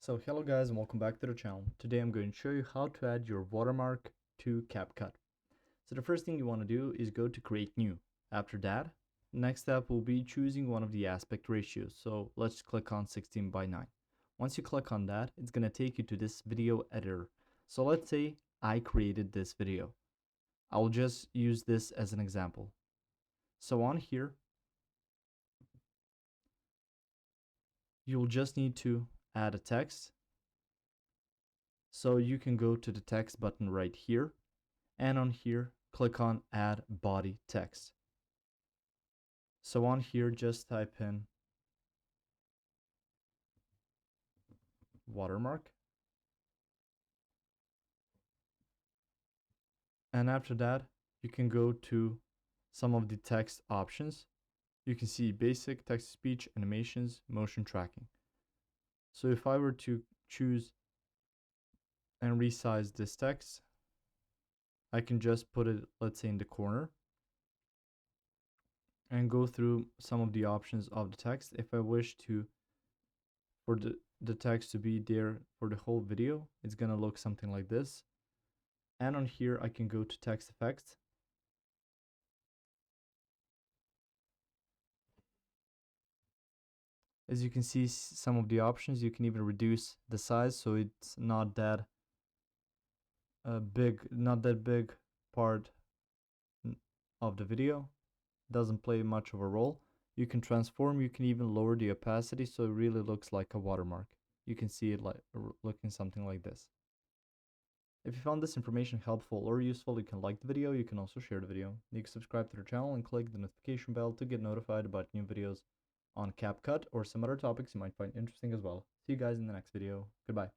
So hello guys and welcome back to the channel. Today I'm going to show you how to add your watermark to CapCut. So the first thing you want to do is go to create new. After that, next step will be choosing one of the aspect ratios. So let's click on 16:9. Once you click on that, it's going to take you to this video editor. So let's say I created this video. I'll just use this as an example. So on here, you'll just need to add a text. So you can go to the text button right here, and on here click on add body text. So on here just type in watermark, and after that you can go to some of the text options. You can see basic, text to speech, animations, motion tracking. So if I were to choose and resize this text, I can just put it, let's say, in the corner and go through some of the options of the text. If I wish to for the text to be there for the whole video, it's gonna look something like this. And on here I can go to text effects, as you can see some of the options. You can even reduce the size so it's not that big part of the video, doesn't play much of a role. You can transform, you can even lower the opacity so it really looks like a watermark. You can see it like looking something like this. If you found this information helpful or useful, you can like the video. You can also share the video. You can subscribe to the channel and click the notification bell to get notified about new videos on CapCut or some other topics you might find interesting as well. See you guys in the next video. Goodbye.